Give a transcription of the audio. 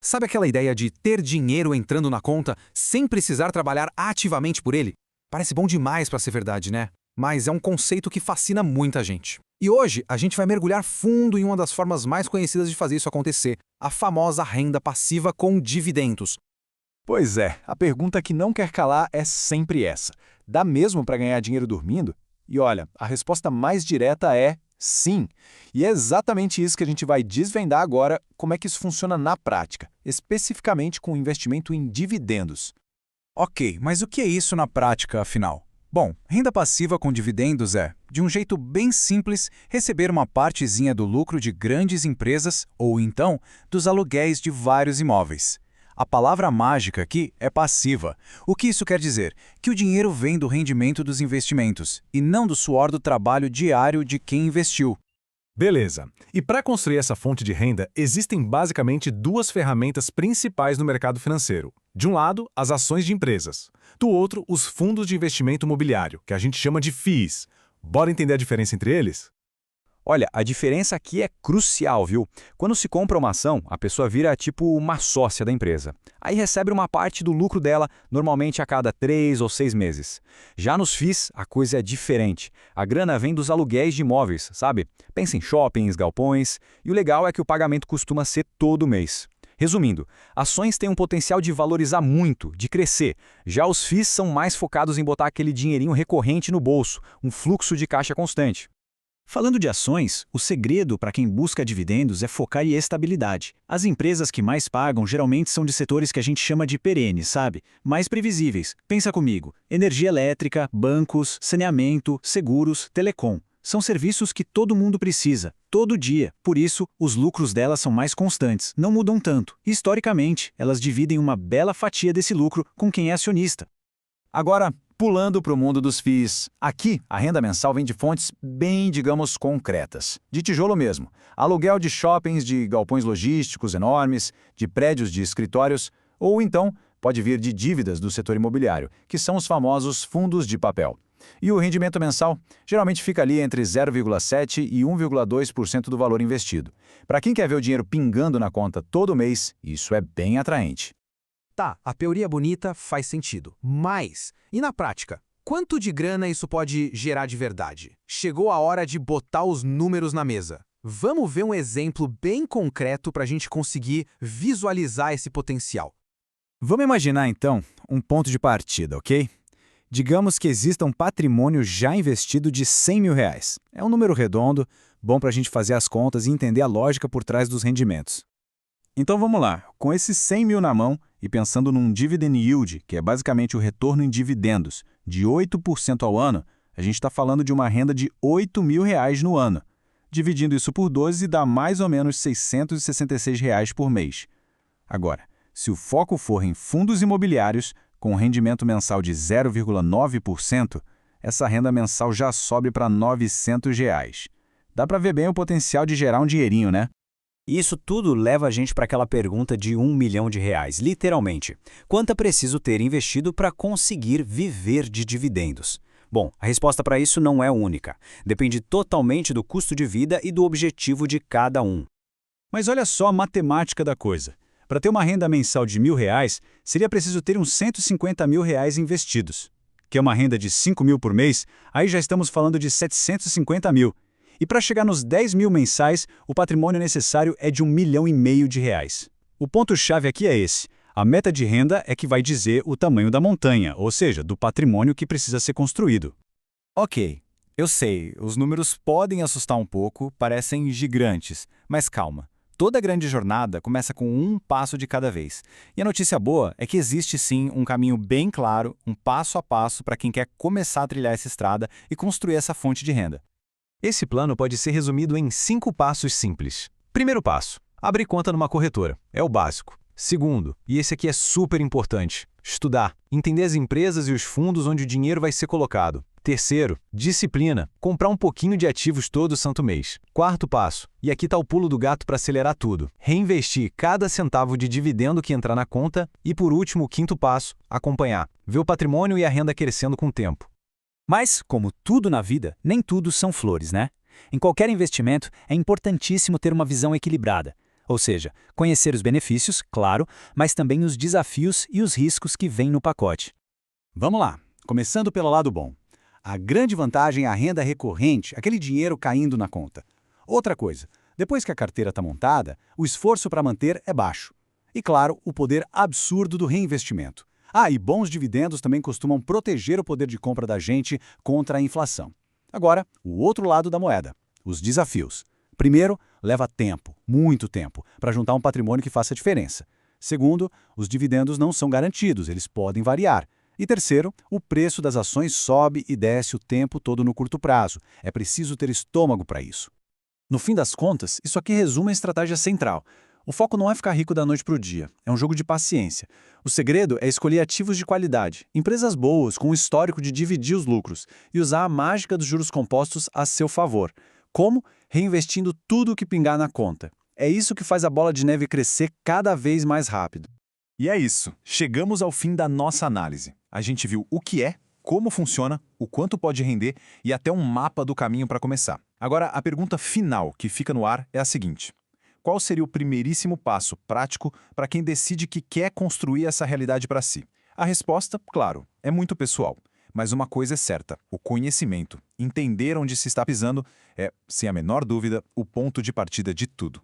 Sabe aquela ideia de ter dinheiro entrando na conta sem precisar trabalhar ativamente por ele? Parece bom demais para ser verdade, né? Mas é um conceito que fascina muita gente. E hoje a gente vai mergulhar fundo em uma das formas mais conhecidas de fazer isso acontecer, a famosa renda passiva com dividendos. Pois é, a pergunta que não quer calar é sempre essa. Dá mesmo para ganhar dinheiro dormindo? E olha, a resposta mais direta é sim. E é exatamente isso que a gente vai desvendar agora, como é que isso funciona na prática, especificamente com o investimento em dividendos. Ok, mas o que é isso na prática, afinal? Bom, renda passiva com dividendos é, de um jeito bem simples, receber uma partezinha do lucro de grandes empresas ou, então, dos aluguéis de vários imóveis. A palavra mágica aqui é passiva. O que isso quer dizer? Que o dinheiro vem do rendimento dos investimentos e não do suor do trabalho diário de quem investiu. Beleza. E para construir essa fonte de renda, existem basicamente duas ferramentas principais no mercado financeiro. De um lado, as ações de empresas. Do outro, os fundos de investimento imobiliário, que a gente chama de FIIs. Bora entender a diferença entre eles? Olha, a diferença aqui é crucial, viu? Quando se compra uma ação, a pessoa vira tipo uma sócia da empresa. Aí recebe uma parte do lucro dela, normalmente a cada 3 ou 6 meses. Já nos FIIs, a coisa é diferente. A grana vem dos aluguéis de imóveis, sabe? Pensa em shoppings, galpões, e o legal é que o pagamento costuma ser todo mês. Resumindo, ações têm um potencial de valorizar muito, de crescer. Já os FIIs são mais focados em botar aquele dinheirinho recorrente no bolso, um fluxo de caixa constante. Falando de ações, o segredo para quem busca dividendos é focar em estabilidade. As empresas que mais pagam geralmente são de setores que a gente chama de perenes, sabe? Mais previsíveis. Pensa comigo: energia elétrica, bancos, saneamento, seguros, telecom. São serviços que todo mundo precisa, todo dia. Por isso, os lucros delas são mais constantes, não mudam tanto. Historicamente, elas dividem uma bela fatia desse lucro com quem é acionista. Agora, pulando para o mundo dos FIIs, aqui a renda mensal vem de fontes bem, digamos, concretas. De tijolo mesmo. Aluguel de shoppings, de galpões logísticos enormes, de prédios de escritórios, ou então pode vir de dívidas do setor imobiliário, que são os famosos fundos de papel. E o rendimento mensal geralmente fica ali entre 0,7% e 1,2% do valor investido. Para quem quer ver o dinheiro pingando na conta todo mês, isso é bem atraente. Tá, a teoria bonita faz sentido, mas, e na prática? Quanto de grana isso pode gerar de verdade? Chegou a hora de botar os números na mesa. Vamos ver um exemplo bem concreto para a gente conseguir visualizar esse potencial. Vamos imaginar, então, um ponto de partida, ok? Digamos que exista um patrimônio já investido de R$100 mil. É um número redondo, bom para a gente fazer as contas e entender a lógica por trás dos rendimentos. Então vamos lá, com esses 100 mil na mão e pensando num dividend yield, que é basicamente o retorno em dividendos, de 8% ao ano, a gente está falando de uma renda de R$8 mil no ano. Dividindo isso por 12 dá mais ou menos R$666 por mês. Agora, se o foco for em fundos imobiliários, com um rendimento mensal de 0,9%, essa renda mensal já sobe para R$900. Dá para ver bem o potencial de gerar um dinheirinho, né? Isso tudo leva a gente para aquela pergunta de R$1 milhão, literalmente. Quanto é preciso ter investido para conseguir viver de dividendos? Bom, a resposta para isso não é única. Depende totalmente do custo de vida e do objetivo de cada um. Mas olha só a matemática da coisa. Para ter uma renda mensal de R$1.000, seria preciso ter uns R$150 mil investidos. Que é uma renda de 5 mil por mês, aí já estamos falando de 750 mil. E para chegar nos 10 mil mensais, o patrimônio necessário é de R$1,5 milhão. O ponto-chave aqui é esse. A meta de renda é que vai dizer o tamanho da montanha, ou seja, do patrimônio que precisa ser construído. Ok, eu sei, os números podem assustar um pouco, parecem gigantes, mas calma. Toda grande jornada começa com um passo de cada vez. E a notícia boa é que existe sim um caminho bem claro, um passo a passo para quem quer começar a trilhar essa estrada e construir essa fonte de renda. Esse plano pode ser resumido em 5 passos simples. Primeiro passo: abrir conta numa corretora. É o básico. Segundo, e esse aqui é super importante, estudar, entender as empresas e os fundos onde o dinheiro vai ser colocado. Terceiro, disciplina, comprar um pouquinho de ativos todo santo mês. Quarto passo, e aqui está o pulo do gato para acelerar tudo, reinvestir cada centavo de dividendo que entrar na conta. E por último, o quinto passo, acompanhar, ver o patrimônio e a renda crescendo com o tempo. Mas, como tudo na vida, nem tudo são flores, né? Em qualquer investimento, é importantíssimo ter uma visão equilibrada. Ou seja, conhecer os benefícios, claro, mas também os desafios e os riscos que vêm no pacote. Vamos lá, começando pelo lado bom. A grande vantagem é a renda recorrente, aquele dinheiro caindo na conta. Outra coisa, depois que a carteira está montada, o esforço para manter é baixo. E claro, o poder absurdo do reinvestimento. Ah, e bons dividendos também costumam proteger o poder de compra da gente contra a inflação. Agora, o outro lado da moeda, os desafios. Primeiro, leva tempo, muito tempo, para juntar um patrimônio que faça diferença. Segundo, os dividendos não são garantidos, eles podem variar. E terceiro, o preço das ações sobe e desce o tempo todo no curto prazo. É preciso ter estômago para isso. No fim das contas, isso aqui resume a estratégia central. O foco não é ficar rico da noite para o dia, é um jogo de paciência. O segredo é escolher ativos de qualidade, empresas boas, com um histórico de dividir os lucros, e usar a mágica dos juros compostos a seu favor. Como? Reinvestindo tudo o que pingar na conta. É isso que faz a bola de neve crescer cada vez mais rápido. E é isso. Chegamos ao fim da nossa análise. A gente viu o que é, como funciona, o quanto pode render e até um mapa do caminho para começar. Agora, a pergunta final que fica no ar é a seguinte: qual seria o primeiríssimo passo prático para quem decide que quer construir essa realidade para si? A resposta, claro, é muito pessoal. Mas uma coisa é certa: o conhecimento, entender onde se está pisando, é, sem a menor dúvida, o ponto de partida de tudo.